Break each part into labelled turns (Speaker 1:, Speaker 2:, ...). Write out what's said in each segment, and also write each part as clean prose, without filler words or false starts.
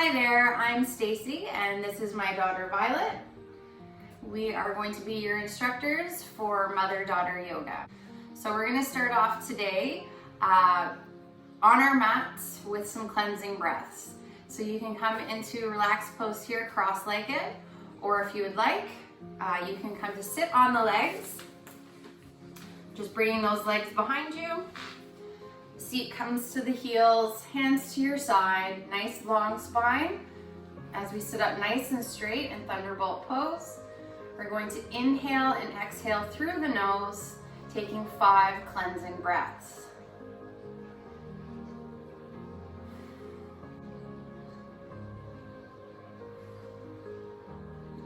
Speaker 1: Hi there, I'm Stacy and this is my daughter Violet. We are going to be your instructors for mother-daughter yoga. So we're going to start off today on our mats with some cleansing breaths. So you can come into relaxed pose here cross-legged, or if you would like, you can come to sit on the legs. Just bringing those legs behind you. Seat comes to the heels, hands to your side, nice long spine. As we sit up nice and straight in thunderbolt pose, we're going to inhale and exhale through the nose, taking 5 cleansing breaths.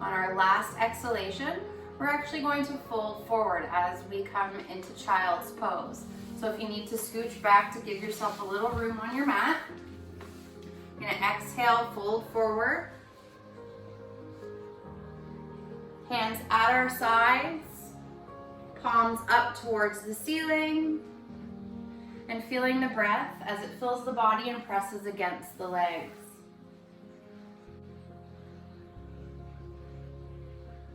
Speaker 1: On our last exhalation, we're actually going to fold forward as we come into child's pose. So if you need to scooch back to give yourself a little room on your mat, you're gonna exhale, fold forward. Hands at our sides, palms up towards the ceiling, and feeling the breath as it fills the body and presses against the legs.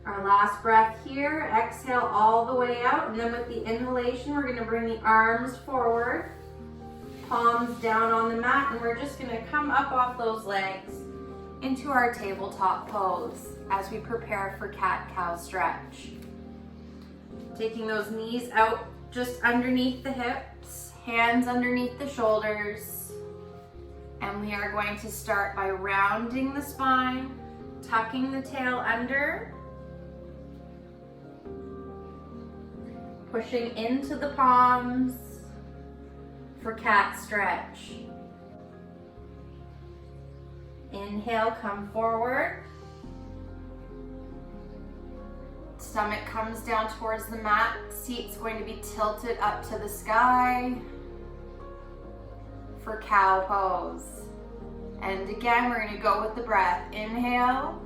Speaker 1: Our last breath here, exhale all the way out, and then with the inhalation, we're going to bring the arms forward, palms down on the mat, and we're just going to come up off those legs into our tabletop pose as we prepare for cat-cow stretch. Taking those knees out just underneath the hips, hands underneath the shoulders, and we are going to start by rounding the spine, tucking the tail under, pushing into the palms for cat stretch. Inhale, come forward. Stomach comes down towards the mat. Seat's going to be tilted up to the sky for cow pose. And again, we're going to go with the breath. Inhale.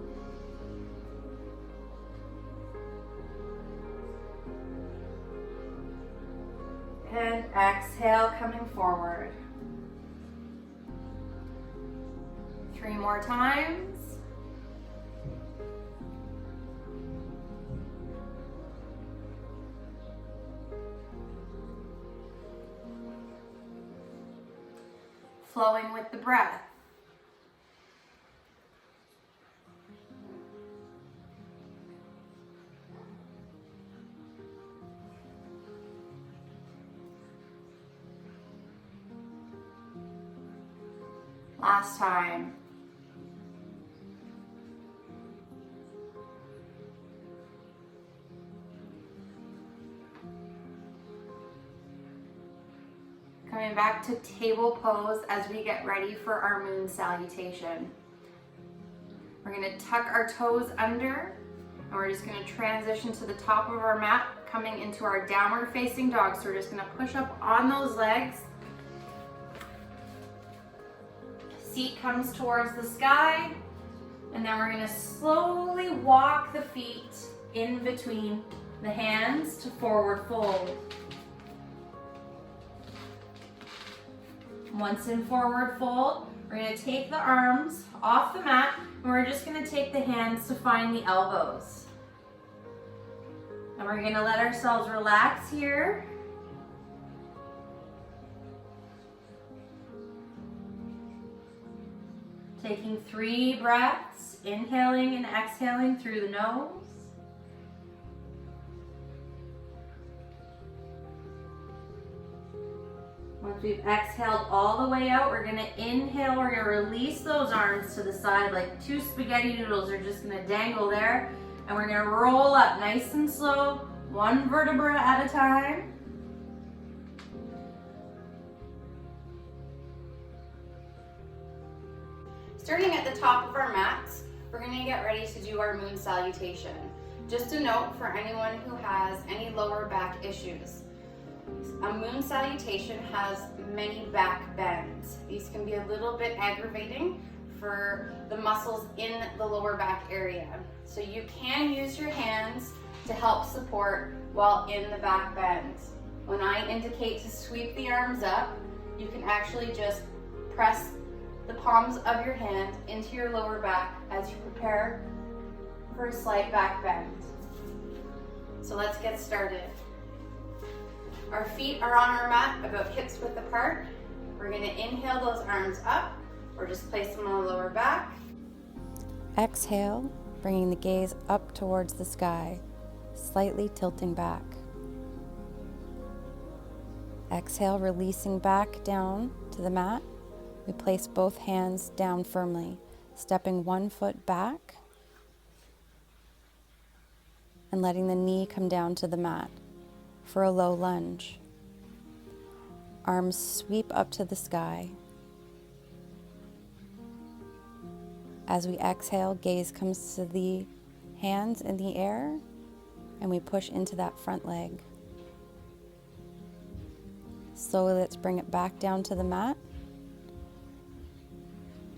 Speaker 1: And exhale, coming forward. 3 more times. Flowing with the breath. Last time. Coming back to table pose as we get ready for our moon salutation. We're going to tuck our toes under, and we're just going to transition to the top of our mat, coming into our downward facing dog. So we're just going to push up on those legs. Seat comes towards the sky, and then we're going to slowly walk the feet in between the hands to forward fold. Once in forward fold, we're going to take the arms off the mat, and we're just going to take the hands to find the elbows. And we're going to let ourselves relax here. Taking 3 breaths, inhaling and exhaling through the nose. Once we've exhaled all the way out, we're going to inhale. We're going to release those arms to the side like 2 spaghetti noodles are just going to dangle there. And we're going to roll up nice and slow, 1 vertebra at a time. Starting at the top of our mats, we're going to get ready to do our moon salutation. Just a note for anyone who has any lower back issues. A moon salutation has many back bends. These can be a little bit aggravating for the muscles in the lower back area. So you can use your hands to help support while in the back bends. When I indicate to sweep the arms up, you can actually just press the palms of your hands into your lower back as you prepare for a slight back bend. So let's get started. Our feet are on our mat about hips width apart. We're going to inhale those arms up or just place them on the lower back.
Speaker 2: Exhale, bringing the gaze up towards the sky, slightly tilting back. Exhale, releasing back down to the mat. We place both hands down firmly, stepping one foot back and letting the knee come down to the mat for a low lunge. Arms sweep up to the sky. As we exhale, gaze comes to the hands in the air and we push into that front leg. Slowly, let's bring it back down to the mat.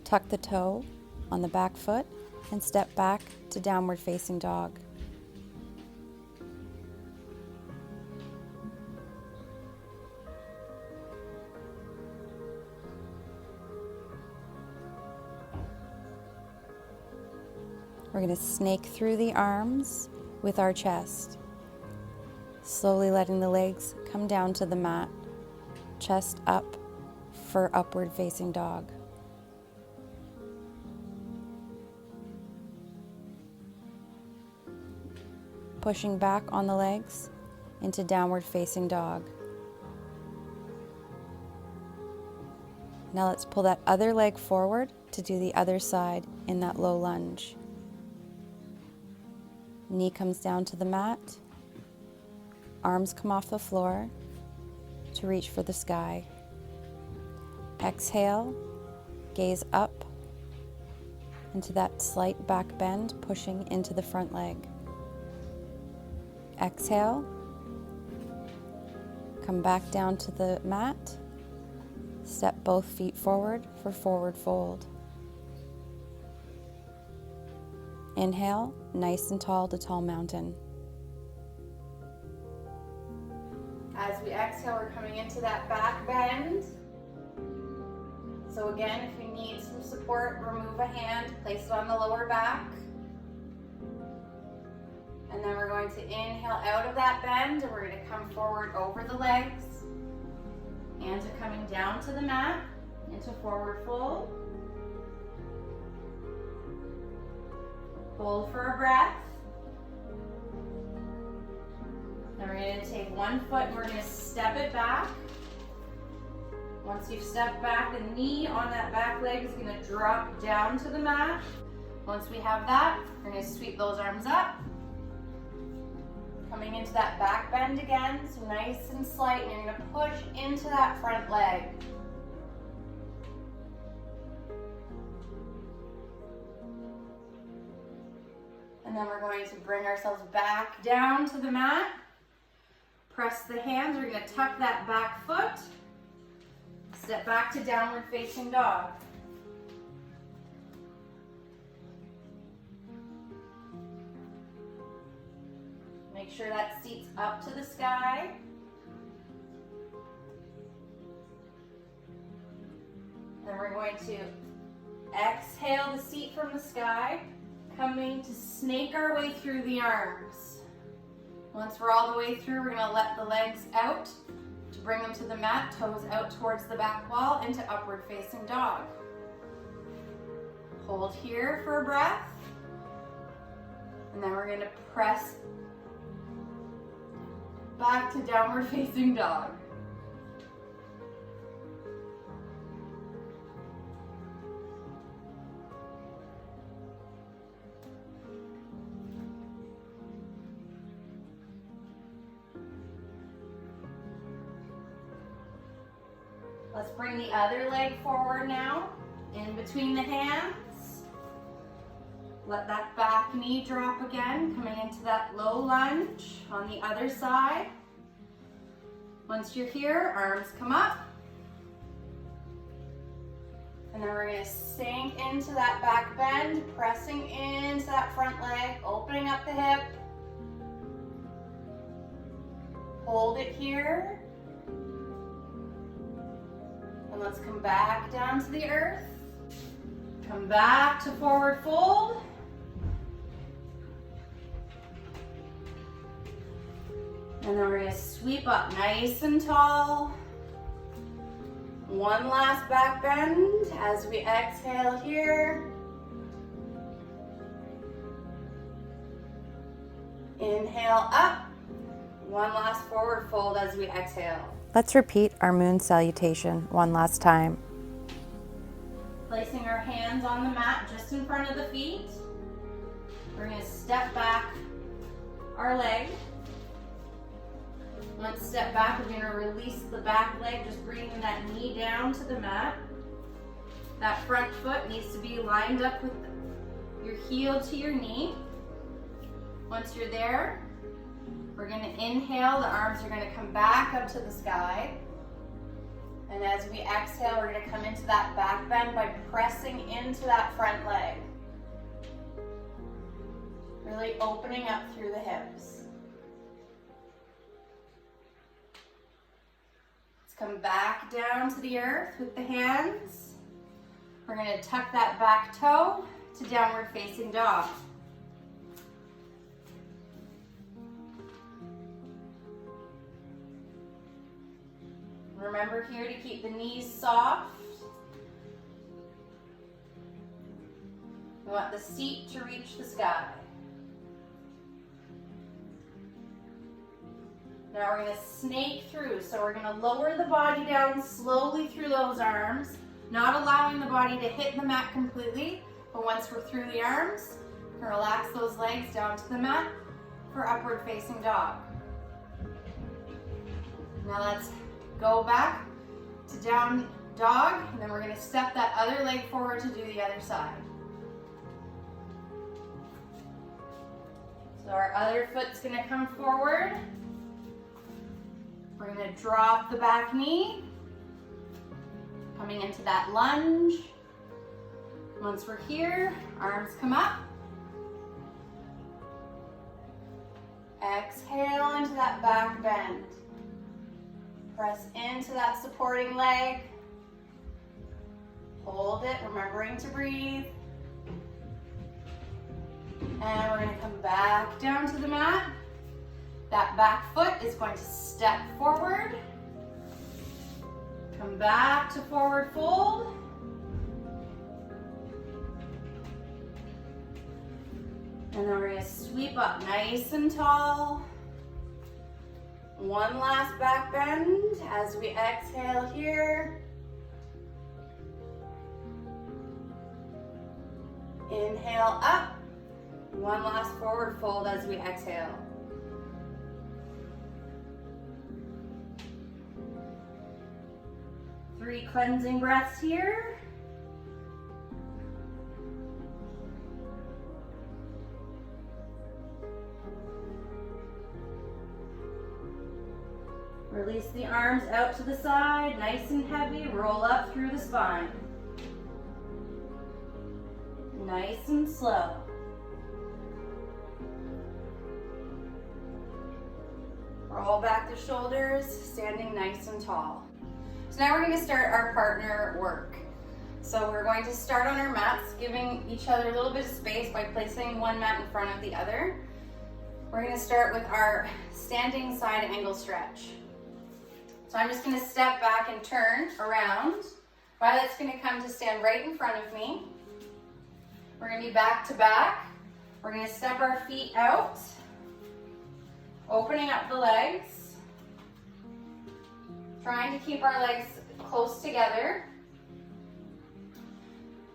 Speaker 2: Tuck the toe on the back foot and step back to downward facing dog. We're going to snake through the arms with our chest, slowly letting the legs come down to the mat, chest up for upward facing dog. Pushing back on the legs into downward facing dog. Now let's pull that other leg forward to do the other side in that low lunge. Knee comes down to the mat. Arms come off the floor to reach for the sky. Exhale, gaze up into that slight back bend, pushing into the front leg. Exhale, come back down to the mat. Step both feet forward for forward fold. Inhale, nice and tall to tall mountain.
Speaker 1: As we exhale, we're coming into that back bend. So again, if you need some support, remove a hand, place it on the lower back. And then we're going to inhale out of that bend, and we're going to come forward over the legs. Hands are coming down to the mat, into forward fold. Hold for a breath. Then we're going to take one foot and we're going to step it back. Once you've stepped back, the knee on that back leg is going to drop down to the mat. Once we have that, we're going to sweep those arms up. Coming into that back bend again, so nice and slight, and you're going to push into that front leg. And then we're going to bring ourselves back down to the mat. Press the hands, we're going to tuck that back foot. Step back to downward facing dog. Make sure that seat's up to the sky. Then we're going to exhale the seat from the sky, coming to snake our way through the arms. Once we're all the way through, we're going to let the legs out to bring them to the mat, toes out towards the back wall into upward facing dog. Hold here for a breath. And then we're going to press back to downward facing dog. Let's bring the other leg forward now, in between the hands. Let that back knee drop again, coming into that low lunge on the other side. Once you're here, arms come up. And then we're going to sink into that back bend, pressing into that front leg, opening up the hip. Hold it here. And let's come back down to the earth. come back to forward fold. And then we're going to sweep up nice and tall. One last back bend as we exhale here. Inhale up. One last forward fold as we exhale.
Speaker 2: Let's repeat our moon salutation one last time.
Speaker 1: Placing our hands on the mat just in front of the feet. We're going to step back our leg. Let's step back. We're going to release the back leg, just bringing that knee down to the mat. That front foot needs to be lined up with your heel to your knee. Once you're there, we're going to inhale. The arms are going to come back up to the sky. And as we exhale, we're going to come into that back bend by pressing into that front leg. Really opening up through the hips. Come back down to the earth with the hands. We're going to tuck that back toe to downward facing dog. Remember here to keep the knees soft. We want the seat to reach the sky. Now we're going to snake through. So we're going to lower the body down slowly through those arms, not allowing the body to hit the mat completely. But once we're through the arms, we're going to relax those legs down to the mat for upward facing dog. Now let's go back to down dog, and then we're going to step that other leg forward to do the other side. So our other foot's going to come forward. We're going to drop the back knee, coming into that lunge. Once we're here, arms come up. Exhale into that back bend. Press into that supporting leg. Hold it, remembering to breathe. And we're going to come back down to the mat. That back foot is going to step forward. Come back to forward fold. And then we're going to sweep up nice and tall. One last back bend as we exhale here. Inhale up. One last forward fold as we exhale. Three cleansing breaths here. Release the arms out to the side, nice and heavy. Roll up through the spine. Nice and slow. Roll back the shoulders, standing nice and tall. So now we're going to start our partner work. So we're going to start on our mats, giving each other a little bit of space by placing one mat in front of the other. We're going to start with our standing side angle stretch. So I'm just going to step back and turn around. Violet's going to come to stand right in front of me. We're going to be back to back. We're going to step our feet out, opening up the legs, trying to keep our legs close together.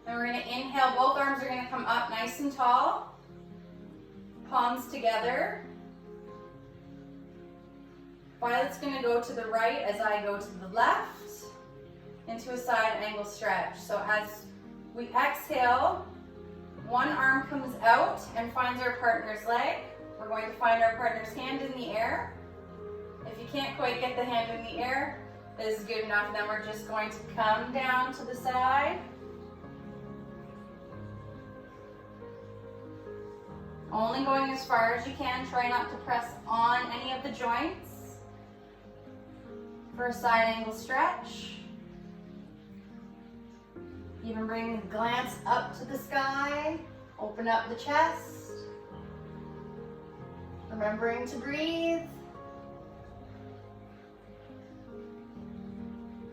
Speaker 1: Then we're going to inhale, both arms are going to come up nice and tall, palms together. Violet's going to go to the right as I go to the left into a side angle stretch. So as we exhale, one arm comes out and finds our partner's leg. We're going to find our partner's hand in the air. If you can't quite get the hand in the air, this is good enough. Then we're just going to come down to the side. Only going as far as you can. Try not to press on any of the joints. For a side angle stretch. Even bring the glance up to the sky. Open up the chest. Remembering to breathe.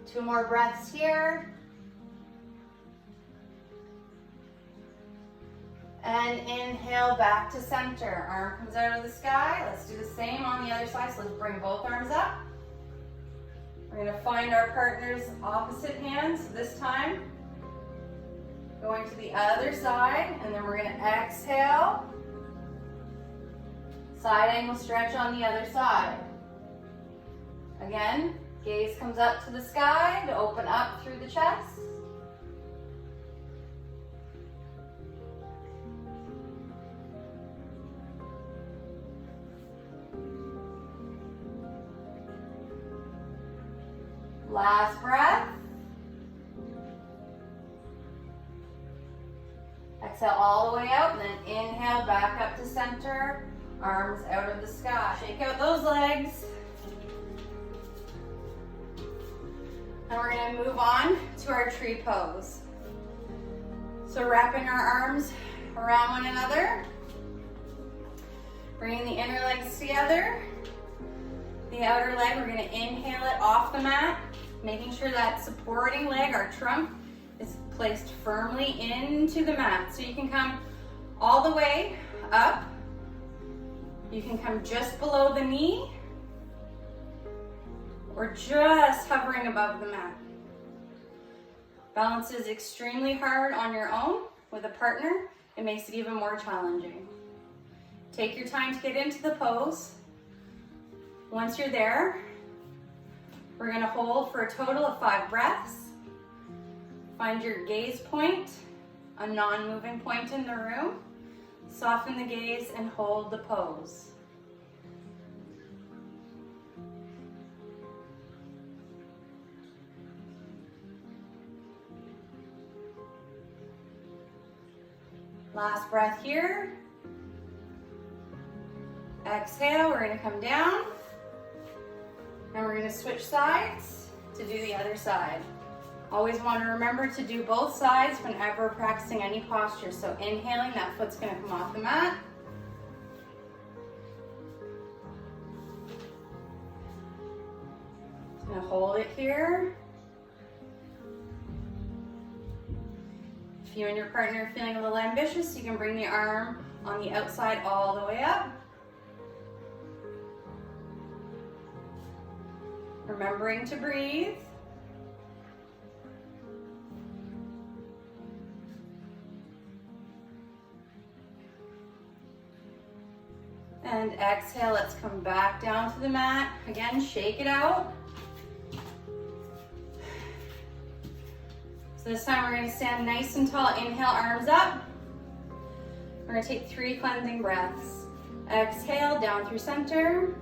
Speaker 1: 2 more breaths here. And inhale back to center. Arm comes out of the sky. Let's do the same on the other side. So let's bring both arms up. We're going to find our partner's opposite hand. So this time, going to the other side. And then we're going to exhale. Side angle stretch on the other side. Again, gaze comes up to the sky to open up through the chest. Last breath. Exhale all the way out, and then inhale back up to center. Arms out of the sky. Shake out those legs. And we're going to move on to our tree pose. So wrapping our arms around one another. Bringing the inner legs together. The outer leg, we're going to inhale it off the mat. Making sure that supporting leg, our trunk, is placed firmly into the mat. So you can come all the way up. You can come just below the knee or just hovering above the mat. Balance is extremely hard on your own. With a partner, it makes it even more challenging. Take your time to get into the pose. Once you're there, we're going to hold for a total of 5 breaths. Find your gaze point, a non-moving point in the room. Soften the gaze and hold the pose. Last breath here. Exhale, we're going to come down. And we're going to switch sides to do the other side. Always want to remember to do both sides whenever practicing any posture. So inhaling, that foot's going to come off the mat. Just going to hold it here. If you and your partner are feeling a little ambitious, you can bring the arm on the outside all the way up. Remembering to breathe. And exhale, let's come back down to the mat. Again, shake it out. So this time we're going to stand nice and tall. Inhale, arms up. We're going to take 3 cleansing breaths. Exhale, down through center.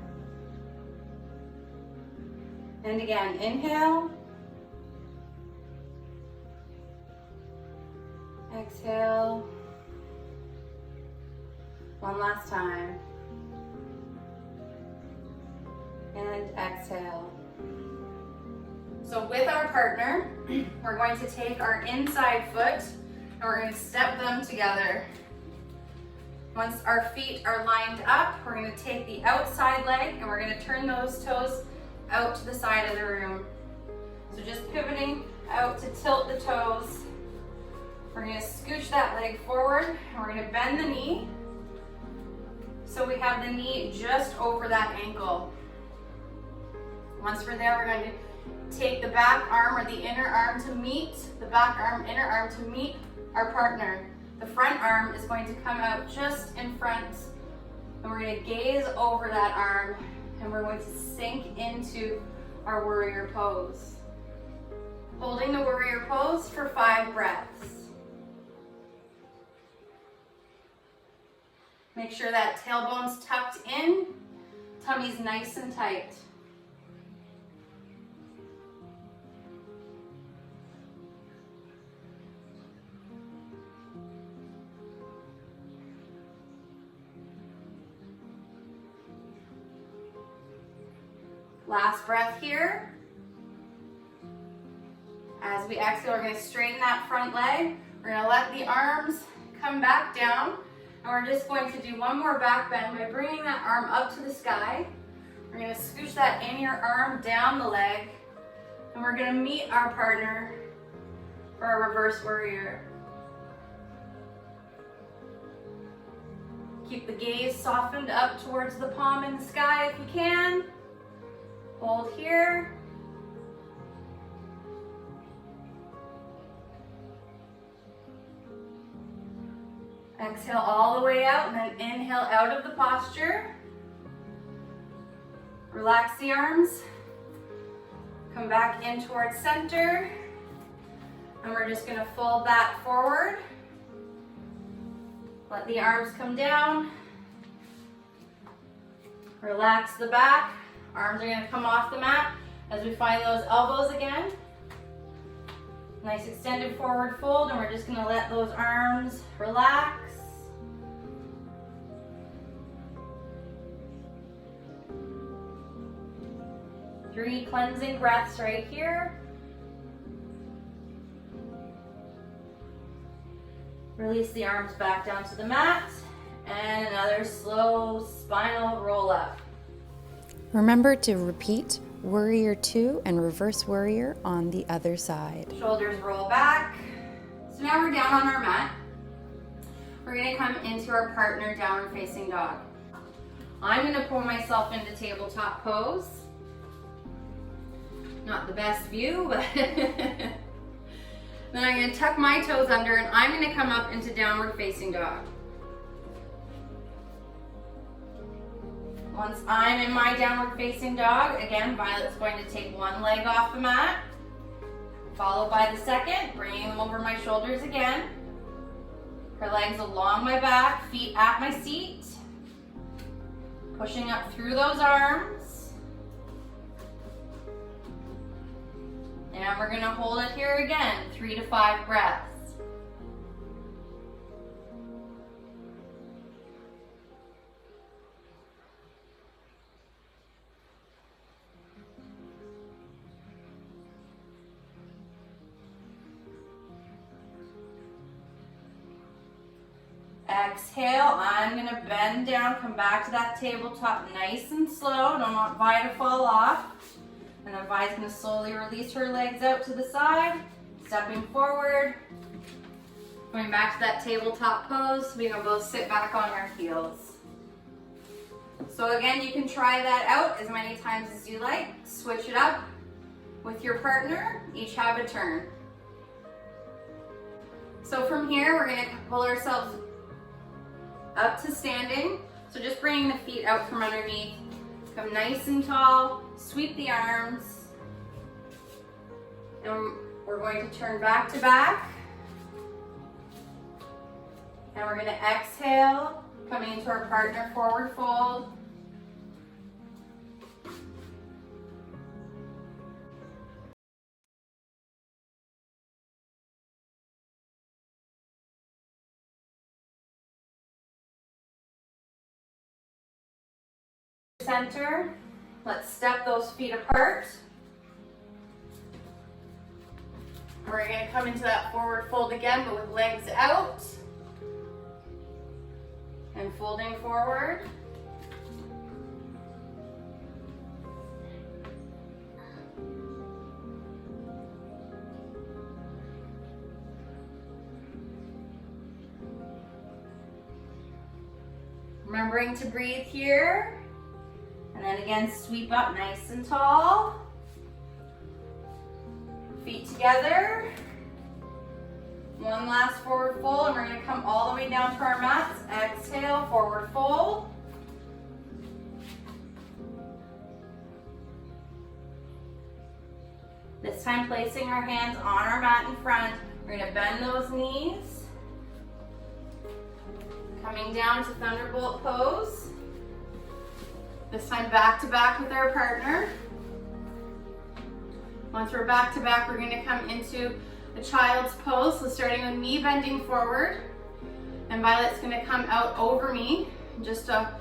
Speaker 1: And again, inhale. Exhale. One last time. And exhale. So with our partner, we're going to take our inside foot and we're going to step them together. Once our feet are lined up, we're going to take the outside leg and we're going to turn those toes out to the side of the room. So just pivoting out to tilt the toes. We're going to scooch that leg forward and we're going to bend the knee so we have the knee just over that ankle. Once we're there, we're going to take the back arm or the inner arm to meet the back arm, inner arm to meet our partner. The front arm is going to come out just in front and we're going to gaze over that arm and we're going to sink into our warrior pose. Holding the warrior pose for 5 breaths. Make sure that tailbone's tucked in, tummy's nice and tight. Last breath here. As As we exhale, we're going to straighten that front leg. We're going to let the arms come back down. And we're just going to do one more back bend by bringing that arm up to the sky. We're going to scooch that inner arm down the leg. And we're going to meet our partner for our reverse warrior. Keep the gaze softened up towards the palm in the sky if you can. Hold here. Exhale all the way out and then inhale out of the posture. Relax the arms. Come back in towards center. And we're just gonna fold that forward. Let the arms come down. Relax the back. Arms are gonna come off the mat as we find those elbows again. Nice extended forward fold, and we're just gonna let those arms relax. Three cleansing breaths right here. Release the arms back down to the mat, and another slow spinal roll up.
Speaker 2: Remember to repeat Warrior 2 and Reverse Warrior on the other side.
Speaker 1: Shoulders roll back. So now we're down on our mat. We're gonna come into our partner downward facing dog. I'm gonna pull myself into tabletop pose. Not the best view, but then I'm gonna tuck my toes under and I'm gonna come up into downward facing dog. Once I'm in my downward facing dog, again, Violet's going to take one leg off the mat, followed by the second, bringing them over my shoulders again. Her legs along my back, feet at my seat. Pushing up through those arms. And we're gonna hold it here again, 3 to 5 breaths. Exhale, I'm gonna bend down, come back to that tabletop nice and slow. Don't want Vi to fall off. And then Vi's gonna slowly release her legs out to the side, stepping forward. Going back to that tabletop pose, we're gonna both sit back on our heels. So again, you can try that out as many times as you like. Switch it up with your partner, each have a turn. So from here, we're gonna pull ourselves up to standing. So just bringing the feet out from underneath. Come nice and tall, sweep the arms. And we're going to turn back to back. And we're gonna exhale, coming into our partner forward fold. Center. Let's step those feet apart. We're going to come into that forward fold again, but with legs out. And folding forward. Remembering to breathe here. And then again, sweep up nice and tall. Feet together. One last forward fold, and we're going to come all the way down to our mats. Exhale, forward fold. This time placing our hands on our mat in front. We're going to bend those knees. Coming down to thunderbolt pose. This time back to back with our partner. Once we're back to back, we're going to come into a child's pose. So starting with me bending forward, and Violet's going to come out over me just to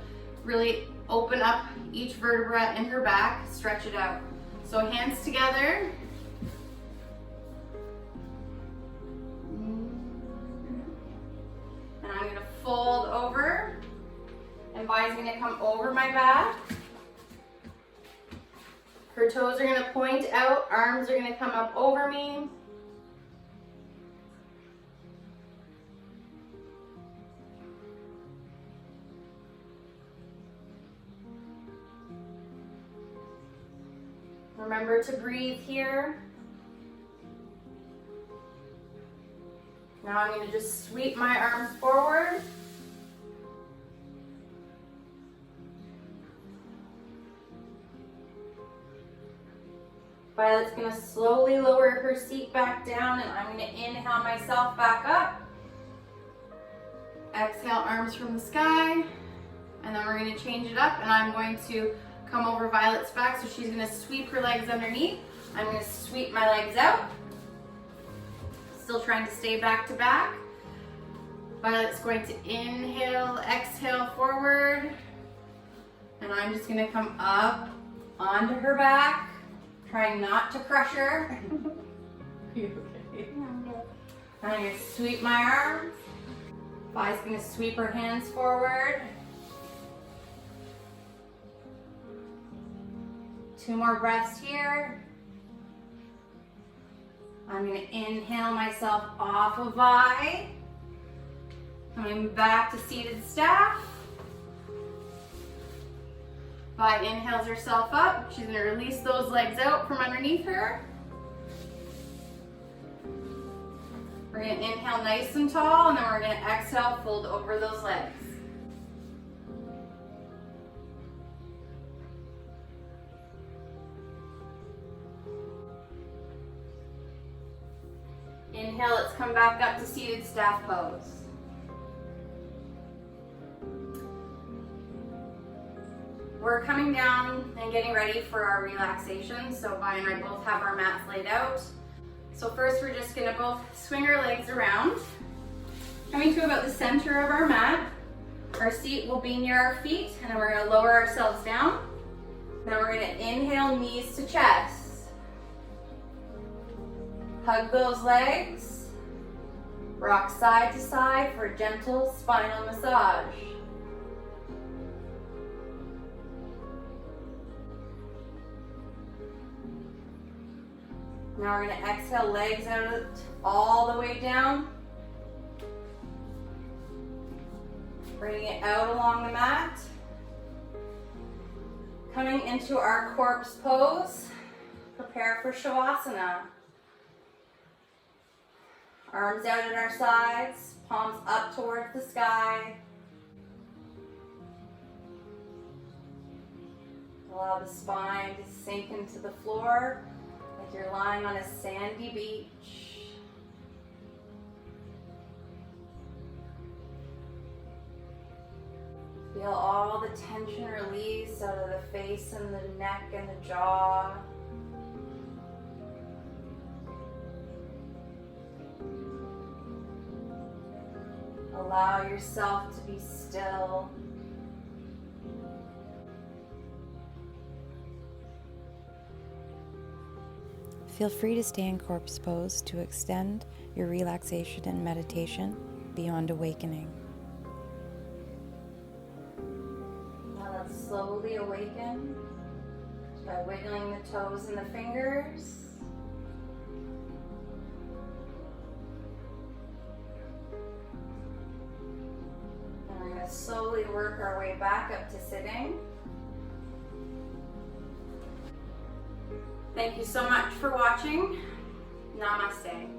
Speaker 1: really open up each vertebra in her back, stretch it out. So hands together. And I'm gonna fold over. And Vi's gonna come over my back. Her toes are gonna point out, arms are gonna come up over me. Remember to breathe here. Now I'm gonna just sweep my arms forward. Violet's gonna slowly lower her seat back down, and I'm gonna inhale myself back up. Exhale, arms from the sky. And then we're gonna change it up, and I'm going to come over Violet's back, so she's gonna sweep her legs underneath. I'm gonna sweep my legs out. Still trying to stay back to back. Violet's going to inhale, exhale forward. And I'm just gonna come up onto her back. Trying not to crush her. Are you okay? I'm good. And I'm gonna sweep my arms. Vi's gonna sweep her hands forward. 2 more breaths here. I'm gonna inhale myself off of Vi. Coming back to seated staff. Vi inhales herself up. She's gonna release those legs out from underneath her. We're gonna inhale nice and tall, and then we're gonna exhale, fold over those legs. Inhale, let's come back up to seated staff pose. We're coming down and getting ready for our relaxation. So Vi and I both have our mats laid out. So first we're just gonna both swing our legs around. Coming to about the center of our mat. Our seat will be near our feet, and then we're gonna lower ourselves down. Then we're gonna inhale, knees to chest. Hug those legs. Rock side to side for a gentle spinal massage. Now we're going to exhale, legs out all the way down. Bringing it out along the mat. Coming into our corpse pose. Prepare for Shavasana. Arms out at our sides, palms up towards the sky. Allow the spine to sink into the floor. Like you're lying on a sandy beach. Feel all the tension release out of the face and the neck and the jaw. Allow yourself to be still.
Speaker 2: Feel free to stay in corpse pose to extend your relaxation and meditation beyond awakening.
Speaker 1: Now let's slowly awaken by wiggling the toes and the fingers. And we're going to slowly work our way back up to sitting. Thank you so much for watching. Namaste.